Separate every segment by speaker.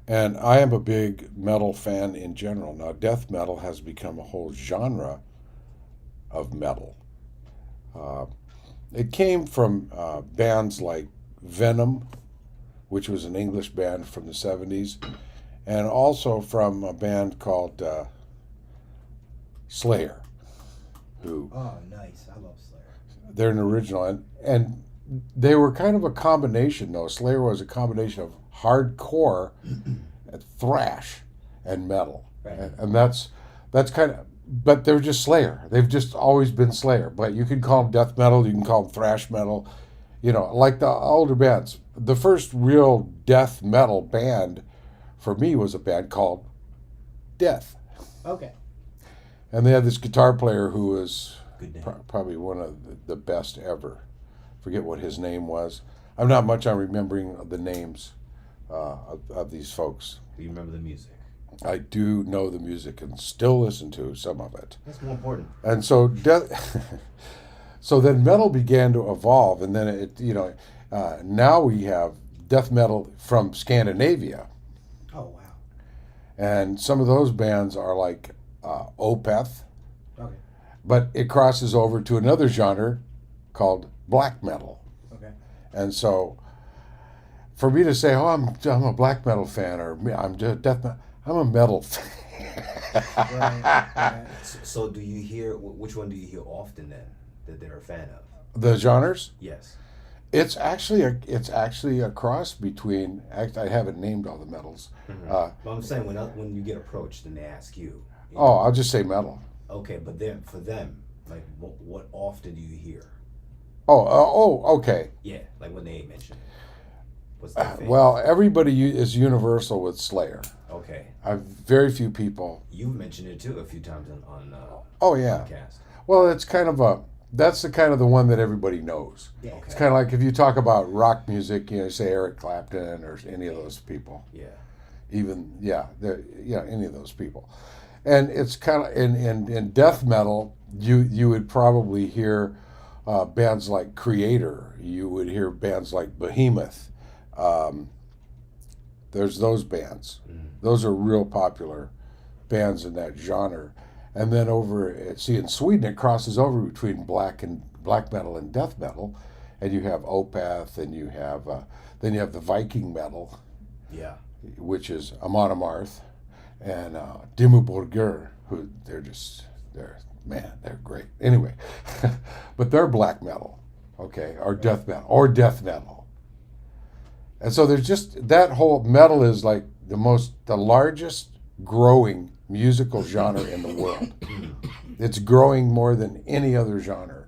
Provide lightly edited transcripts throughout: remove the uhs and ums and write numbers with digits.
Speaker 1: And I am a big metal fan in general. Now, death metal has become a whole genre of metal. Uh, it came from bands like Venom, which was an English band from the 70s, and also from a band called Slayer, who
Speaker 2: Oh, nice. I love Slayer.
Speaker 1: they're an original. And they were kind of a combination, though. Slayer was a combination of hardcore, thrash, and metal.
Speaker 2: Right.
Speaker 1: And that's kind of, but they're just Slayer. They've just always been Slayer. But you can call them death metal, you can call them thrash metal, like the older bands. The first real death metal band for me was a band called Death.
Speaker 2: Okay.
Speaker 1: And they had this guitar player who was
Speaker 2: Good name.
Speaker 1: probably one of the best ever. Forget what his name was. I'm not much on remembering the names of these folks.
Speaker 3: Do you remember the music?
Speaker 1: I do know the music and still listen to some of it.
Speaker 3: That's more important.
Speaker 1: And so so then metal began to evolve, and then now we have death metal from Scandinavia,
Speaker 2: Oh, wow.
Speaker 1: and some of those bands are like Opeth,
Speaker 2: Okay.
Speaker 1: but it crosses over to another genre called black metal.
Speaker 2: Okay.
Speaker 1: And so for me to say, "Oh, I'm a black metal fan," or I'm just death metal, I'm a metal fan.
Speaker 2: Right. Right.
Speaker 3: So do you hear, which one do you hear often then that they're a fan of?
Speaker 1: The genres.
Speaker 3: Yes.
Speaker 1: It's actually a cross between. I haven't named all the metals.
Speaker 3: But I'm saying when you get approached and they ask you.
Speaker 1: Oh, I'll just say metal.
Speaker 3: Okay, but then for them, like what often do you hear?
Speaker 1: Okay.
Speaker 3: Yeah, like when they mention it. What's their favorite?
Speaker 1: Well, everybody is universal with Slayer.
Speaker 3: Okay.
Speaker 1: I've very few people.
Speaker 3: You've mentioned it too a few times on
Speaker 1: Oh yeah.
Speaker 3: podcast.
Speaker 1: Well, it's kind of that's the kind of the one that everybody knows.
Speaker 2: Yeah.
Speaker 3: Okay.
Speaker 1: It's kind of like if you talk about rock music, say Eric Clapton or any of those people.
Speaker 3: Yeah.
Speaker 1: Even any of those people. And it's kind of in death metal, you would probably hear bands like Creator. You would hear bands like Behemoth. There's those bands. Those are real popular bands in that genre. And then in Sweden, it crosses over between black metal and death metal, and you have Opeth, and you have the Viking metal,
Speaker 3: Yeah.
Speaker 1: which is Amon Amarth, and Dimmu Borgir, who they're great. Anyway, but they're black metal, okay, or death metal. And so there's just that whole metal is like the largest growing musical genre in the world. It's growing more than any other genre.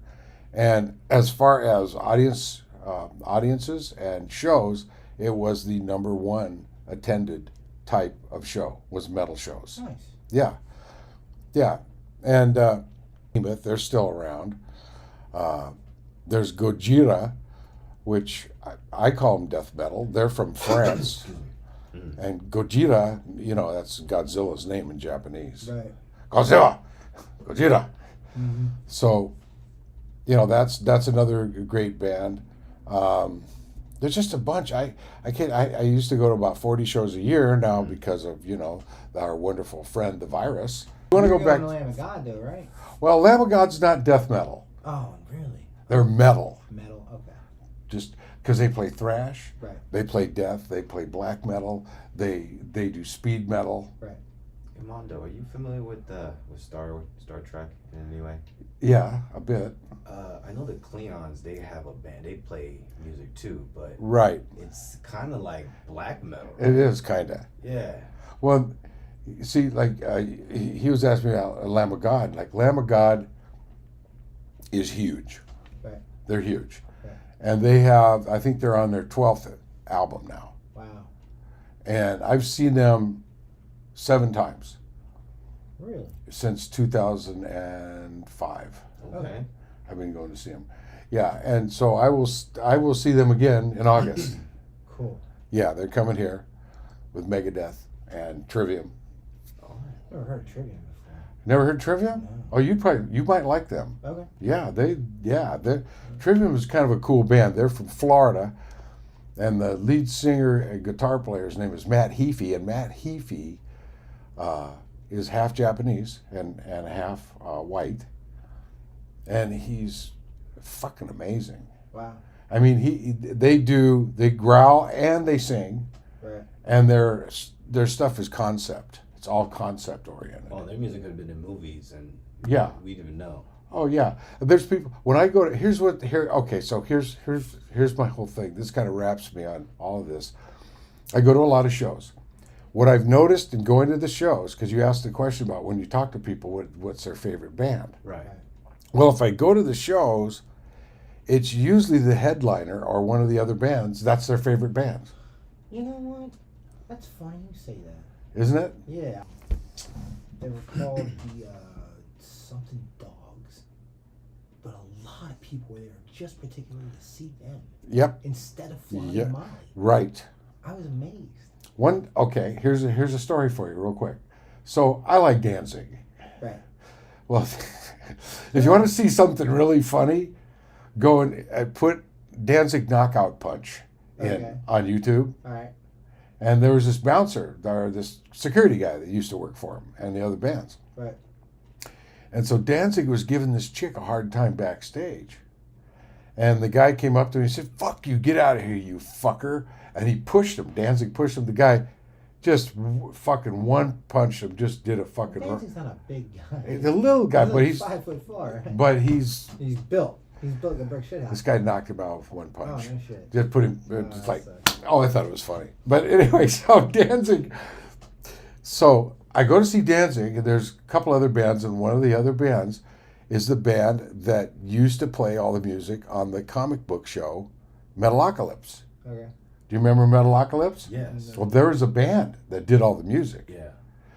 Speaker 1: And as far as audiences and shows, it was the number one attended type of show was metal shows.
Speaker 2: Nice.
Speaker 1: Yeah. And they're still around. There's Gojira, which I call them death metal. They're from France. And Gojira, that's Godzilla's name in Japanese.
Speaker 2: Right.
Speaker 1: Godzilla, Gojira.
Speaker 2: Mm-hmm.
Speaker 1: So, that's another great band. There's just a bunch. I used to go to about 40 shows a year now because of our wonderful friend the virus. You want to go back?
Speaker 2: To Lamb of God, though, right?
Speaker 1: Well, Lamb of God's not death metal.
Speaker 2: Oh, really?
Speaker 1: They're metal.
Speaker 2: Metal. Okay.
Speaker 1: Just because they play thrash,
Speaker 2: Right.
Speaker 1: they play death, they play black metal, they do speed metal.
Speaker 2: Right.
Speaker 3: Mondo, are you familiar with Star Trek in any way?
Speaker 1: Yeah, a bit.
Speaker 3: I know the Klingons, they have a band. They play music too, but
Speaker 1: Right.
Speaker 3: it's kind of like black metal.
Speaker 1: It is kind of.
Speaker 3: Yeah.
Speaker 1: Well, see, like he was asking me about Lamb of God. Like Lamb of God is huge.
Speaker 2: Right.
Speaker 1: They're huge.
Speaker 2: Right.
Speaker 1: And they have, I think they're on their 12th album now.
Speaker 2: Wow.
Speaker 1: And I've seen them 7 times
Speaker 2: Really?
Speaker 1: since 2005.
Speaker 3: Okay.
Speaker 1: I've been going to see them. Yeah, and so I will see them again in August.
Speaker 2: Cool.
Speaker 1: Yeah, they're coming here with Megadeth and Trivium.
Speaker 2: Never heard of Trivium before.
Speaker 1: Never heard Trivium?
Speaker 2: No.
Speaker 1: Oh, you might like them.
Speaker 2: Okay.
Speaker 1: Yeah, Trivium is kind of a cool band. They're from Florida, And the lead singer and guitar player's name is Matt Heafy, and Matt Heafy is half Japanese and half white, and he's fucking amazing.
Speaker 2: Wow.
Speaker 1: I mean, they growl and they sing,
Speaker 2: Right.
Speaker 1: and their stuff is concept. It's all concept oriented.
Speaker 3: Oh, their music could have been in movies, and
Speaker 1: Yeah.
Speaker 3: we didn't even know.
Speaker 1: Oh yeah, there's people. When I go to okay, so here's my whole thing. This kind of wraps me on all of this. I go to a lot of shows. What I've noticed in going to the shows, because you asked the question about when you talk to people, what's their favorite band?
Speaker 3: Right.
Speaker 1: Well, if I go to the shows, it's usually the headliner or one of the other bands. That's their favorite band,
Speaker 2: You know what? That's funny you say that.
Speaker 1: isn't it?
Speaker 2: Yeah. They were called the something Dogs, but a lot of people were there just particularly to see them
Speaker 1: Yep.
Speaker 2: instead of Flying
Speaker 1: Yep.
Speaker 2: Molly.
Speaker 1: Right.
Speaker 2: I was amazed.
Speaker 1: Okay, here's a story for you real quick. So I like Danzig.
Speaker 2: Right.
Speaker 1: Well, if you want to see something really funny, go and put Danzig Knockout Punch in
Speaker 2: Okay.
Speaker 1: on YouTube.
Speaker 2: All right.
Speaker 1: And there was this bouncer, or this security guy that used to work for him and the other bands.
Speaker 2: Right.
Speaker 1: And so Danzig was giving this chick a hard time backstage. And the guy came up to him and said, "Fuck you, get out of here, you fucker." And he pushed him. Danzig pushed him. The guy just fucking one punched him, just did a fucking...
Speaker 2: Danzig's not a big guy.
Speaker 1: He's a little guy, but he's
Speaker 2: 5'4".
Speaker 1: but he's
Speaker 2: He's built. He's built like a brick shit house.
Speaker 1: this guy knocked him out with one
Speaker 2: Oh
Speaker 1: punch.
Speaker 2: no shit.
Speaker 1: Just put him
Speaker 2: Oh,
Speaker 1: just
Speaker 2: that
Speaker 1: like
Speaker 2: sucks.
Speaker 1: oh, I thought it was funny. But anyway, so Danzig. So I go to see Danzig, and there's a couple other bands, and one of the other bands is the band that used to play all the music on the comic book show, Metalocalypse.
Speaker 2: Okay.
Speaker 1: Do you remember Metalocalypse?
Speaker 3: Yes.
Speaker 1: Well, there was a band that did all the music.
Speaker 3: Yeah.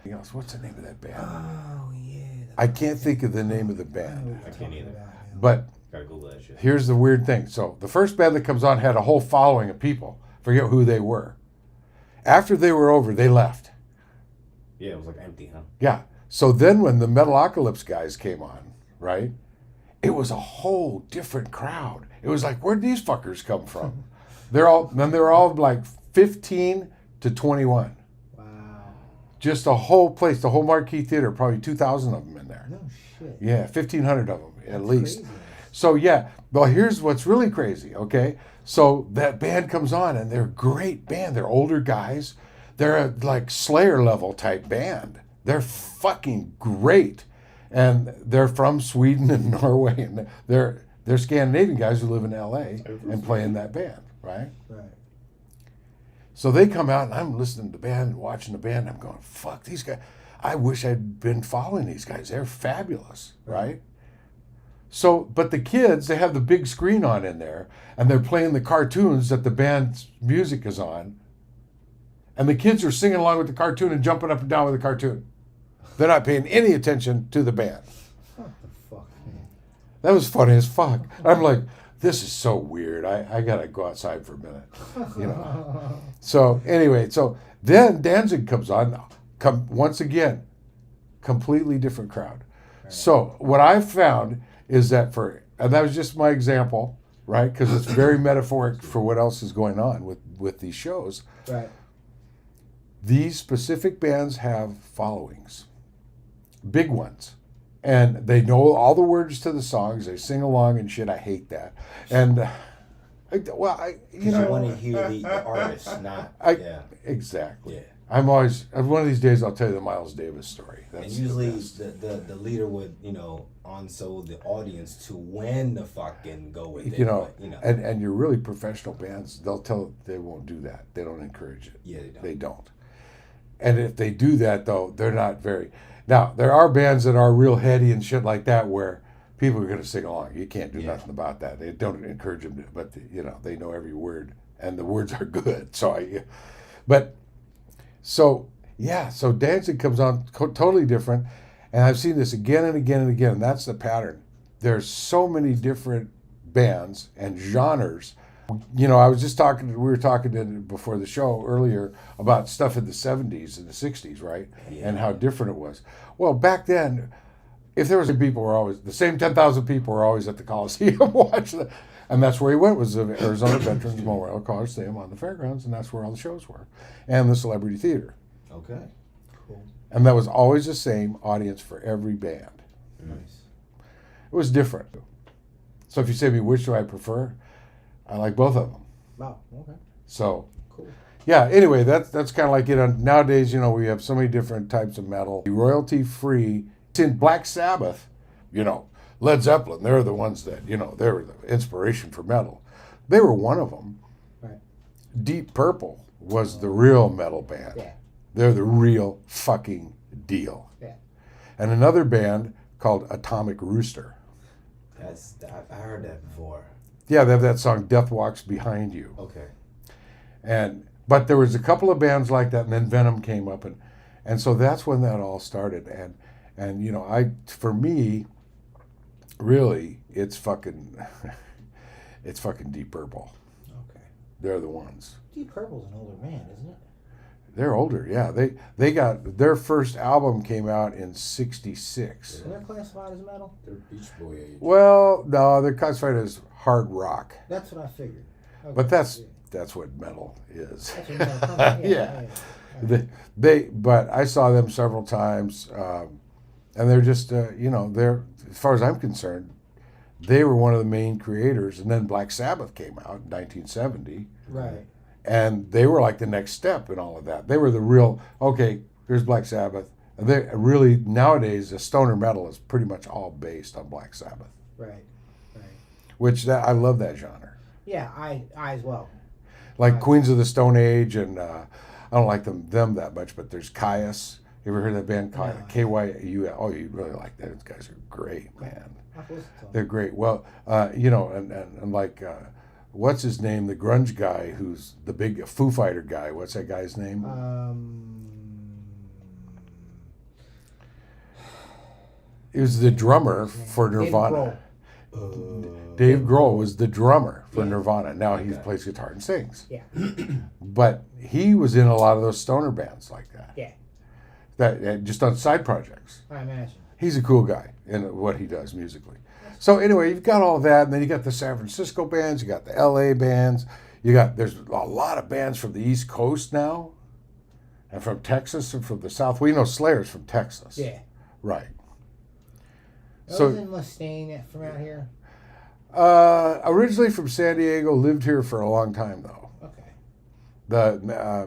Speaker 1: You know, what's the name of that band?
Speaker 2: Oh yeah.
Speaker 1: I can't think of the name of the band.
Speaker 3: I can't either.
Speaker 1: But
Speaker 3: Gotta Google that shit.
Speaker 1: here's the weird thing. So the first band that comes on had a whole following of people. Forget who they were. After they were over, they left.
Speaker 3: Yeah, it was like empty, huh?
Speaker 1: Yeah. So then when the Metalocalypse guys came on, right, it was a whole different crowd. It was like, where'd these fuckers come from? They're all like 15 to 21.
Speaker 2: Wow.
Speaker 1: Just a whole place, the whole Marquee Theater, probably 2,000 of them in there.
Speaker 2: No shit.
Speaker 1: Yeah, 1,500 of them at
Speaker 2: That's
Speaker 1: least.
Speaker 2: crazy.
Speaker 1: So yeah, well here's what's really crazy, okay? So that band comes on and they're a great band. They're older guys. They're a like Slayer level type band. They're fucking great. And they're from Sweden and Norway, and they're Scandinavian guys who live in LA and play in that band, right?
Speaker 2: Right.
Speaker 1: So they come out and I'm listening to the band, watching the band, and I'm going, fuck these guys. I wish I'd been following these guys. They're fabulous, right? So, but the kids, they have the big screen on in there, and they're playing the cartoons that the band's music is on. And the kids are singing along with the cartoon and jumping up and down with the cartoon. They're not paying any attention to the band.
Speaker 2: What the fuck, man?
Speaker 1: That was funny as fuck. I'm like, this is so weird. I gotta go outside for a minute, you know. So anyway, so then Danzig comes on, once again, completely different crowd. So what I've found is that and that was just my example, right? Because it's very metaphoric for what else is going on with these shows.
Speaker 2: Right.
Speaker 1: These specific bands have followings, big ones, and they know all the words to the songs. They sing along and shit. I hate that. And you
Speaker 3: You
Speaker 1: know,
Speaker 3: want to hear the artist, not yeah.
Speaker 1: exactly.
Speaker 3: Yeah.
Speaker 1: I'm always one of these days I'll tell you the Miles Davis story.
Speaker 3: And
Speaker 1: That's
Speaker 3: usually
Speaker 1: the best.
Speaker 3: the leader would, on-sold the audience to when to fucking go with it.
Speaker 1: You know,
Speaker 3: but,
Speaker 1: and your really professional bands, they won't do that. They don't encourage it.
Speaker 3: Yeah, they don't.
Speaker 1: They don't. And if they do that, though, they're not very... Now, there are bands that are real heady and shit like that where people are going to sing along. You can't do nothing about that. They don't encourage them to, but, they know every word, and the words are good. So So Danzig comes on totally different, and I've seen this again and again and again, and that's the pattern. There's so many different bands and genres. We were talking before the show earlier about stuff in the 70s and the 60s, right?
Speaker 3: Yeah.
Speaker 1: And how different it was. Well, back then, if there was the same 10,000 people were always at the Coliseum watching And that's where he went, was the Arizona Veterans Memorial Coliseum on the fairgrounds, and that's where all the shows were. And the Celebrity Theater.
Speaker 3: Okay.
Speaker 2: Cool.
Speaker 1: And that was always the same audience for every band.
Speaker 2: Nice.
Speaker 1: It was different. So if you say to me, which do I prefer? I like both of them.
Speaker 2: Wow. Okay.
Speaker 1: So,
Speaker 2: Cool.
Speaker 1: yeah, anyway, that's kind of like it. Nowadays, you know, we have so many different types of metal. Royalty free. In Black Sabbath, you know, Led Zeppelin, they're the ones that, you know, they were the inspiration for metal. They were one of them.
Speaker 2: Right.
Speaker 1: Deep Purple was the real metal band.
Speaker 2: Yeah.
Speaker 1: They're the real fucking deal.
Speaker 2: Yeah.
Speaker 1: And another band called Atomic Rooster.
Speaker 3: I heard that before.
Speaker 1: Yeah, they have that song "Death Walks Behind You."
Speaker 3: Okay.
Speaker 1: But there was a couple of bands like that, and then Venom came up, and so that's when that all started. And you know, for me, really, it's fucking Deep Purple.
Speaker 2: Okay.
Speaker 1: They're the ones.
Speaker 2: Deep Purple's an older band, isn't it?
Speaker 1: They're older, yeah. They got their first album came out in '66.
Speaker 2: So they're classified as metal?
Speaker 3: They're Beach Boy age.
Speaker 1: Well, no, they're classified as hard rock,
Speaker 2: That's what I figured. Okay.
Speaker 1: but that's what metal is.
Speaker 2: That's what metal comes from.
Speaker 1: Yeah.
Speaker 2: Yeah.
Speaker 1: But I saw them several times, and they're just you know, they're, as far as I'm concerned, they were one of the main creators. And then Black Sabbath came out in 1970,
Speaker 2: Right.
Speaker 1: and they were like the next step in all of that. They were the real, okay, here's Black Sabbath. And they really, nowadays, the stoner metal is pretty much all based on Black Sabbath,
Speaker 2: Right. Right.
Speaker 1: which I love that genre.
Speaker 2: Yeah, I as well.
Speaker 1: Like
Speaker 2: Right.
Speaker 1: Queens of the Stone Age, and I don't like them that much, but there's Caius. You ever heard that band,
Speaker 2: No.
Speaker 1: KYU? Oh, you really like that. Those guys are great, man.
Speaker 2: I've listened to them.
Speaker 1: They're great. Well, you know, and like, what's his name? The grunge guy who's the big Foo Fighter guy. What's that guy's name? He was the drummer for Nirvana. Dave Grohl was the drummer for Nirvana. Now he plays guitar and sings.
Speaker 2: Yeah.
Speaker 1: But he was in a lot of those stoner bands like that.
Speaker 2: Yeah.
Speaker 1: That just on side projects.
Speaker 2: I imagine.
Speaker 1: He's a cool guy in what he does musically. So anyway, you've got all that, and then you got the San Francisco bands, you got the LA bands, there's a lot of bands from the East Coast now, and from Texas and from the South. We know Slayer's from Texas.
Speaker 2: Yeah.
Speaker 1: Right.
Speaker 2: So, wasn't Mustaine from out here?
Speaker 1: Originally from San Diego, lived here for a long time though.
Speaker 2: Okay.
Speaker 1: The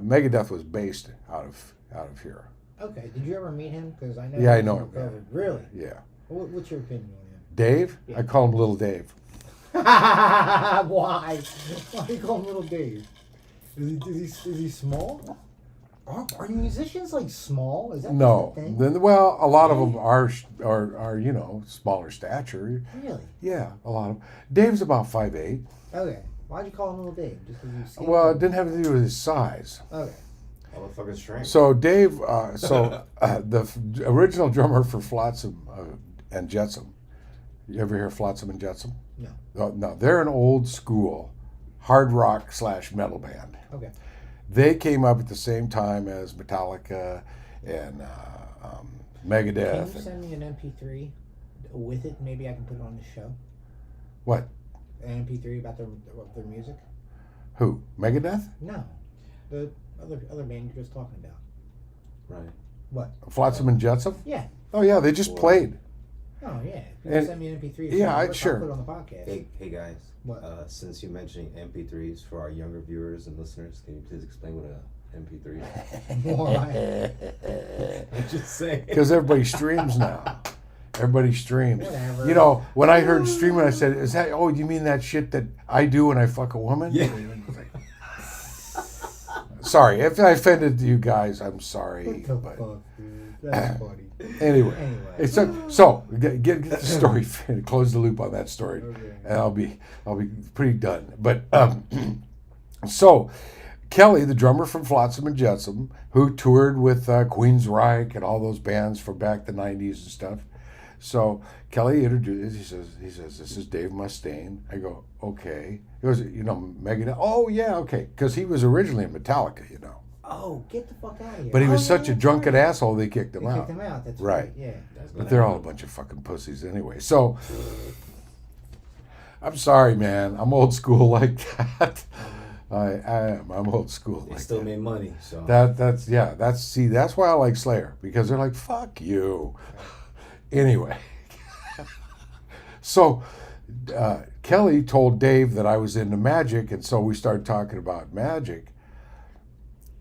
Speaker 1: Megadeth was based out of here.
Speaker 2: Okay. Did you ever meet him? Because I know.
Speaker 1: Yeah, I
Speaker 2: he's
Speaker 1: know
Speaker 2: from
Speaker 1: him, yeah.
Speaker 2: COVID. Really?
Speaker 1: Yeah.
Speaker 2: What's your opinion on
Speaker 1: Dave?
Speaker 2: Yeah.
Speaker 1: I call him Little Dave.
Speaker 2: him? Why? Why do you call him Little Dave? Is he small? Are musicians like small? Is that
Speaker 1: No.
Speaker 2: a thing?
Speaker 1: Then well, a lot of them are you know, smaller stature.
Speaker 2: Really?
Speaker 1: Yeah, a lot of them. Dave's about 5'8".
Speaker 2: Okay. Why'd you call him Little Dave? Just because he's skinny?
Speaker 1: Well, it didn't have to do with his size.
Speaker 2: Okay.
Speaker 3: Motherfucking strength.
Speaker 1: So Dave, the original drummer for Flotsam and Jetsam. You ever hear Flotsam and Jetsam?
Speaker 2: No.
Speaker 1: No, they're an old school hard rock / metal band.
Speaker 2: Okay.
Speaker 1: They came up at the same time as Metallica and Megadeth.
Speaker 2: Can you send me an MP3 with it? Maybe I can put it on the show.
Speaker 1: What?
Speaker 2: An MP3 about their music?
Speaker 1: Who? Megadeth?
Speaker 2: No. The other band you're just talking about.
Speaker 3: Right.
Speaker 2: What?
Speaker 1: Flotsam and Jetsam?
Speaker 2: Yeah.
Speaker 1: Oh yeah, they just played.
Speaker 2: Oh yeah. If you
Speaker 1: And-
Speaker 2: send me an MP3.
Speaker 1: yeah,
Speaker 2: I'll
Speaker 1: sure.
Speaker 2: put it on the podcast.
Speaker 3: Hey guys.
Speaker 2: What?
Speaker 3: Since you're mentioning MP3s for our younger viewers and listeners, can you please explain what a MP3 is?
Speaker 2: Why?
Speaker 3: I'm just saying.
Speaker 1: Because everybody streams now. Everybody streams.
Speaker 2: Whatever.
Speaker 1: You know, when I heard streaming, I said, "Is that? Oh, you mean that shit that I do when I fuck a woman?"
Speaker 3: Yeah.
Speaker 1: Sorry if I offended you guys. I'm sorry.
Speaker 2: What the
Speaker 1: But
Speaker 2: fuck, dude? That's funny.
Speaker 1: anyway,
Speaker 2: Anyway.
Speaker 1: it's so get the story close the loop on that story,
Speaker 2: Okay.
Speaker 1: and I'll be pretty done. But so Kelly, the drummer from Flotsam and Jetsam, who toured with Queensryche and all those bands from back the '90s and stuff. So Kelly introduced. He says, "This is Dave Mustaine." I go, "Okay." He goes, "You know, Megadeth." "Oh yeah, okay," because he was originally in Metallica, you know.
Speaker 2: Oh, get the fuck out of here.
Speaker 1: But he was
Speaker 2: Oh,
Speaker 1: such
Speaker 2: yeah,
Speaker 1: a drunken
Speaker 2: right.
Speaker 1: asshole, they kicked him
Speaker 2: They
Speaker 1: out.
Speaker 2: kicked him out. That's
Speaker 1: Right.
Speaker 2: right. Yeah.
Speaker 3: That's
Speaker 1: But
Speaker 3: gonna
Speaker 1: they're all a
Speaker 3: happen.
Speaker 1: bunch of fucking pussies anyway. So I'm sorry, man. I'm old school like that. I am. I'm old school.
Speaker 3: They
Speaker 1: Like
Speaker 3: still
Speaker 1: that.
Speaker 3: made money, so
Speaker 1: That's why I like Slayer, because they're like, fuck you. Anyway, so Kelly told Dave that I was into magic, and so we started talking about magic,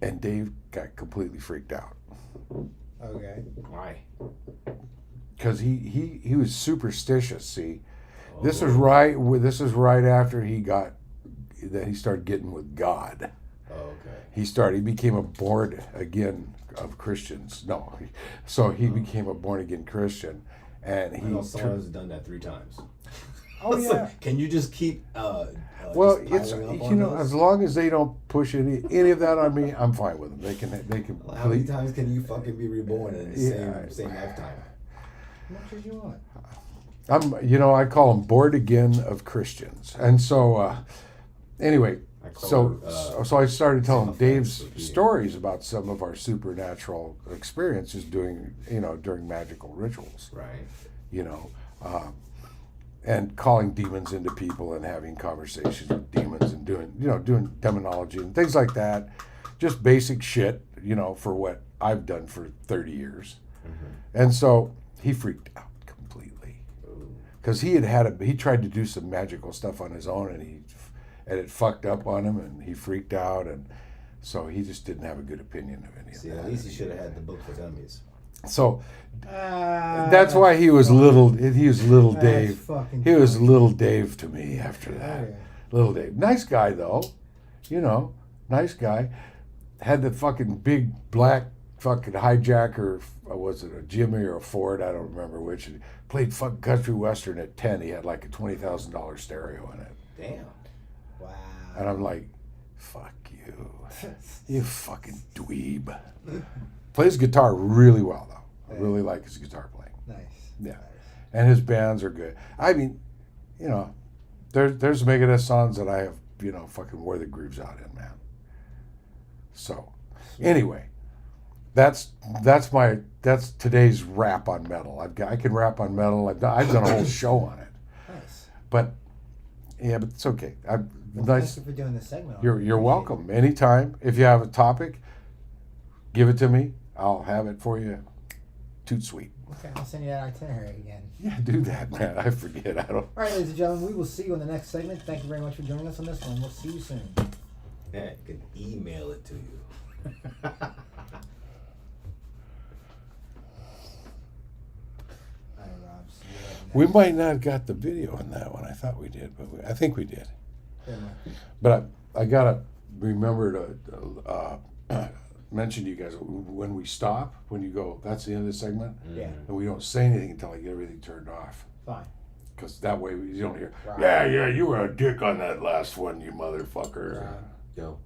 Speaker 1: and Dave got completely freaked out
Speaker 2: Okay.
Speaker 3: why?
Speaker 1: because he was superstitious. See,
Speaker 3: Oh,
Speaker 1: this was right. This is right after he started getting with God.
Speaker 3: okay.
Speaker 1: He became a born again of Christians. No, so he became a born again Christian, and
Speaker 3: I
Speaker 1: he.
Speaker 3: know someone has done that 3 times.
Speaker 1: Oh
Speaker 3: It's like,
Speaker 1: yeah.
Speaker 3: can you just keep?
Speaker 1: Well,
Speaker 3: just
Speaker 1: it's
Speaker 3: piling up
Speaker 1: you know,
Speaker 3: on
Speaker 1: as
Speaker 3: those?
Speaker 1: long as they don't push any of that on me, I'm fine with them. They can.
Speaker 3: Well, how many times can you fucking be reborn in the
Speaker 1: Yeah.
Speaker 3: same lifetime?
Speaker 2: As much as you want.
Speaker 1: I call them born again of Christians, and so anyway,
Speaker 3: I call
Speaker 1: so
Speaker 3: her,
Speaker 1: I started telling
Speaker 3: some
Speaker 1: Dave's
Speaker 3: offense repeating.
Speaker 1: stories about some of our supernatural experiences during magical rituals.
Speaker 3: Right.
Speaker 1: You know, and calling demons into people and having conversations with demons and doing demonology and things like that. Just basic shit, for what I've done for 30 years.
Speaker 3: Mm-hmm.
Speaker 1: And so he freaked out completely
Speaker 3: Ooh.
Speaker 1: because he tried to do some magical stuff on his own and it fucked up on him and he freaked out, and so he just didn't have a good opinion of any of
Speaker 3: See,
Speaker 1: that.
Speaker 3: at least he should have had the book for dummies.
Speaker 1: So that's why he was little
Speaker 2: That's
Speaker 1: Dave.
Speaker 2: fucking
Speaker 1: He was
Speaker 2: funny.
Speaker 1: little Dave to me after that.
Speaker 2: Okay.
Speaker 1: Little Dave. Nice guy though. Nice guy. Had the fucking big black fucking hijacker, was it a Jimmy or a Ford? I don't remember which. Played fucking country western at 10. He had like a $20,000 stereo in it.
Speaker 3: Damn.
Speaker 2: Wow.
Speaker 1: And I'm like, fuck you. You fucking dweeb. Plays guitar really well though. I really like his guitar playing.
Speaker 2: Nice.
Speaker 1: Yeah.
Speaker 2: Nice.
Speaker 1: And his bands are good. I mean, there's Megadeth songs that I have, fucking wore the grooves out in, man. So, anyway, that's today's rap on metal. I can rap on metal. I've done a whole show on it.
Speaker 2: Nice.
Speaker 1: But it's okay.
Speaker 2: Well,
Speaker 1: Nice.
Speaker 2: thank you for doing this segment. I
Speaker 1: You're
Speaker 2: appreciate
Speaker 1: welcome. Anytime. If you have a topic, give it to me. I'll have it for you. Toot sweet.
Speaker 2: it. Okay, I'll send you that itinerary again.
Speaker 1: Yeah, do that, man. I forget. I don't.
Speaker 2: All right, ladies and gentlemen, we will see you in the next segment. Thank you very much for joining us on this one. We'll see you soon.
Speaker 3: Yeah, you can email it to you.
Speaker 2: All right, Rob. See you at the
Speaker 1: We
Speaker 2: next-
Speaker 1: might not have got the video on that one. I thought we did, but I think we did.
Speaker 2: Yeah, man.
Speaker 1: But I gotta remember to mention to you guys when we stop, when you go, that's the end of the segment,
Speaker 2: Yeah.
Speaker 1: and we don't say anything until I get everything turned off.
Speaker 2: Fine.
Speaker 1: Because that way you don't hear,
Speaker 2: Right.
Speaker 1: yeah, you were a dick on that last one, you motherfucker.
Speaker 2: Right.
Speaker 3: Yo.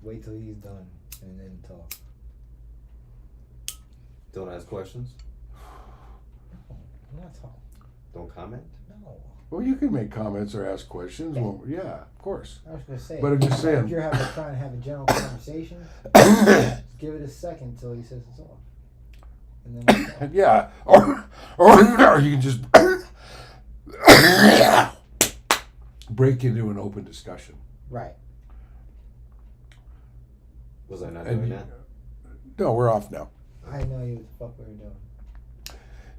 Speaker 2: Wait till he's done and then talk.
Speaker 3: Don't ask questions.
Speaker 2: I'm not talking.
Speaker 3: Don't comment.
Speaker 2: No.
Speaker 1: Well, you can make comments or ask questions.
Speaker 2: Yeah.
Speaker 1: Well, yeah, of course.
Speaker 2: I was going to say.
Speaker 1: But I'm just saying.
Speaker 2: If you're trying to have a general conversation, just give it a second until he says it's off. And then we'll talk.
Speaker 1: Yeah, or you can just break into an open discussion.
Speaker 2: Right.
Speaker 3: Was I not
Speaker 1: And
Speaker 3: doing
Speaker 1: you-
Speaker 3: that?
Speaker 1: No, we're off now.
Speaker 2: I know you what the fuck we were doing.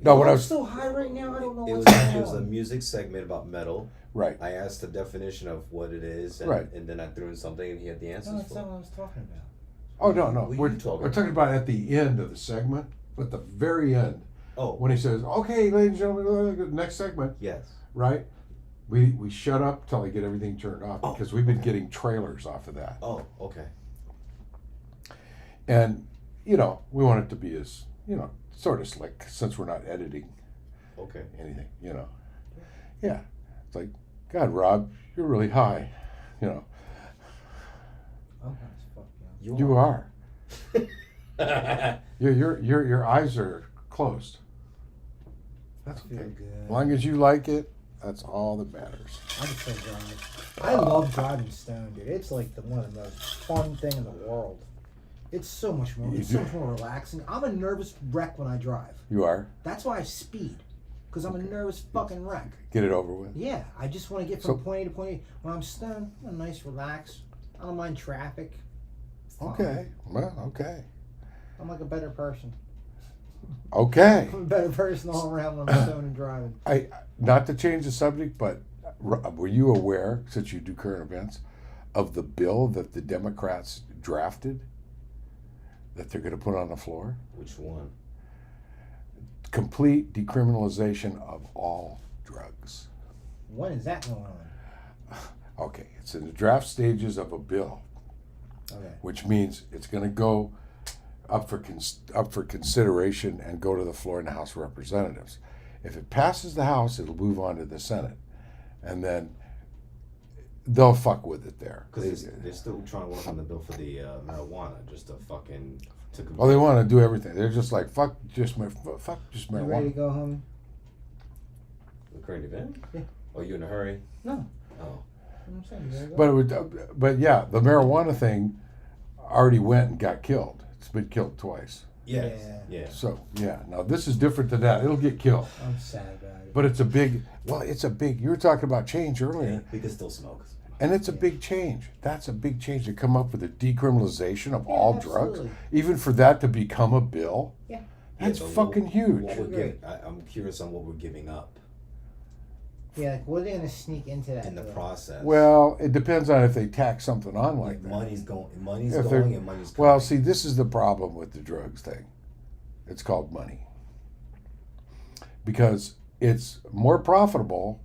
Speaker 1: No, what I
Speaker 2: I'm
Speaker 1: was
Speaker 2: so high right now, I don't know
Speaker 3: It
Speaker 2: what's
Speaker 3: was
Speaker 2: going
Speaker 3: it was a
Speaker 2: on.
Speaker 3: music segment about metal.
Speaker 1: right.
Speaker 3: I asked the definition of what it is, and,
Speaker 1: Right.
Speaker 3: and then I threw in something, and he had the answers
Speaker 2: No, that's
Speaker 3: for
Speaker 2: not
Speaker 3: it.
Speaker 2: what I was talking about.
Speaker 1: Oh no, no,
Speaker 3: What are you
Speaker 1: we're
Speaker 3: talking
Speaker 1: talking about at the end of the segment, at the very end,
Speaker 3: Oh,
Speaker 1: when he says, "Okay, ladies and gentlemen, next segment,"
Speaker 3: yes.
Speaker 1: right? We shut up till I get everything turned off
Speaker 3: Oh,
Speaker 1: because we've been
Speaker 3: okay.
Speaker 1: getting trailers off of that,
Speaker 3: Oh, okay.
Speaker 1: and we want it to be as sort of slick since we're not editing
Speaker 3: Okay.
Speaker 1: anything, Yeah, it's like, God, Rob, you're really high,
Speaker 2: I'm high as fuck, yo.
Speaker 1: You are. Your eyes are closed. That's
Speaker 2: I feel
Speaker 1: okay.
Speaker 2: good.
Speaker 1: As long as you like it, that's all that matters.
Speaker 2: I can still drive. I love driving stone, dude. It's like one of the most fun thing in the world. It's so much more.
Speaker 1: You
Speaker 2: It's so
Speaker 1: do.
Speaker 2: much more relaxing. I'm a nervous wreck when I drive.
Speaker 1: You are.
Speaker 2: That's why I speed, because I'm a nervous fucking wreck.
Speaker 1: Get it over with.
Speaker 2: Yeah, I just want to get from point A to point B. When I'm stoned, I'm a nice relax. I don't mind traffic. Fine.
Speaker 1: Okay. Well, okay.
Speaker 2: I'm like a better person.
Speaker 1: Okay.
Speaker 2: I'm a better person all around when I'm stoned and driving.
Speaker 1: Not to change the subject, but were you aware, since you do current events, of the bill that the Democrats drafted that they're going to put on the floor?
Speaker 3: Which one?
Speaker 1: Complete decriminalization of all drugs.
Speaker 2: When is that going on?
Speaker 1: Okay, it's in the draft stages of a bill,
Speaker 2: Okay.
Speaker 1: which means it's going to go up for consideration and go to the floor in the House of Representatives. If it passes the House, it'll move on to the Senate, and then they'll fuck with it there.
Speaker 3: Because they're still trying to work on the bill for the marijuana, just to fucking...
Speaker 1: Oh, they want to do everything. They're just like, fuck just marijuana.
Speaker 2: You ready to go home?
Speaker 3: The current event?
Speaker 2: Yeah.
Speaker 3: Oh, you in a hurry?
Speaker 2: No.
Speaker 3: Oh.
Speaker 2: I'm saying, you ready to go?
Speaker 1: But yeah, the marijuana thing already went and got killed. It's been killed twice.
Speaker 3: Yes. Yeah.
Speaker 1: So yeah, now this is different than that. It'll get killed.
Speaker 2: I'm sad about it.
Speaker 1: But it's a big. You were talking about change earlier,
Speaker 3: We can still smoke.
Speaker 1: and it's a big change. That's a big change to come up with a decriminalization of all drugs,
Speaker 2: absolutely.
Speaker 1: even for that to become a bill.
Speaker 2: Yeah.
Speaker 1: That's
Speaker 3: but
Speaker 1: fucking huge.
Speaker 3: What we're
Speaker 2: Agree.
Speaker 3: I'm curious on what we're giving up
Speaker 2: Yeah, like, what are they going to sneak into that?
Speaker 3: in the
Speaker 2: bill?
Speaker 3: process.
Speaker 1: Well, it depends on if they tack something on like that.
Speaker 3: Money's going,
Speaker 1: If
Speaker 3: and
Speaker 1: they're-
Speaker 3: money's coming.
Speaker 1: Well, see, this is the problem with the drugs thing. It's called money. Because it's more profitable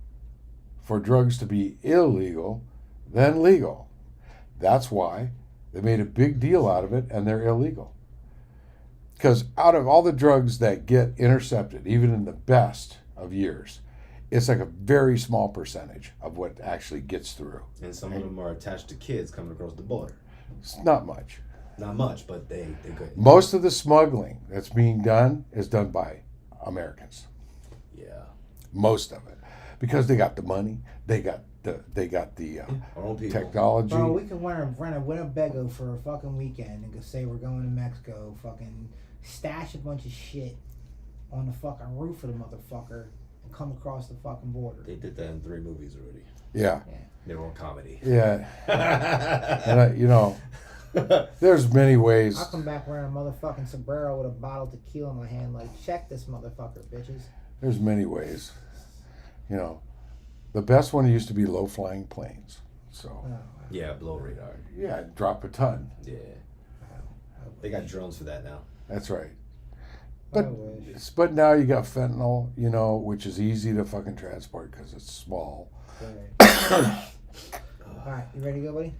Speaker 1: for drugs to be illegal than legal. That's why they made a big deal out of it and they're illegal. Because out of all the drugs that get intercepted, even in the best of years, it's like a very small percentage of what actually gets through.
Speaker 3: And some of them are attached to kids coming across the border.
Speaker 1: It's not much.
Speaker 3: Not much, but they good.
Speaker 1: Most of the smuggling that's being done is done by Americans.
Speaker 3: Yeah.
Speaker 1: Most of it, because they got the money, they got the
Speaker 3: Our own people.
Speaker 1: technology.
Speaker 2: Bro, we can rent a Winnebago for a fucking weekend and go say we're going to Mexico, fucking stash a bunch of shit on the fucking roof of the motherfucker and come across the fucking border.
Speaker 3: They did that in 3 movies already.
Speaker 1: Yeah,
Speaker 3: They were on comedy.
Speaker 1: yeah, and there's many ways.
Speaker 2: I'll come back wearing a motherfucking sombrero with a bottle of tequila in my hand, like, check this motherfucker, bitches.
Speaker 1: There's many ways. The best one used to be low-flying planes. So
Speaker 2: Oh,
Speaker 3: Yeah, blow radar.
Speaker 1: yeah, drop a ton.
Speaker 3: Yeah. They got drones for that now.
Speaker 1: That's right.
Speaker 2: I
Speaker 1: But
Speaker 2: wish.
Speaker 1: but now you got fentanyl, which is easy to fucking transport because it's small.
Speaker 2: Alright, you ready to go, buddy?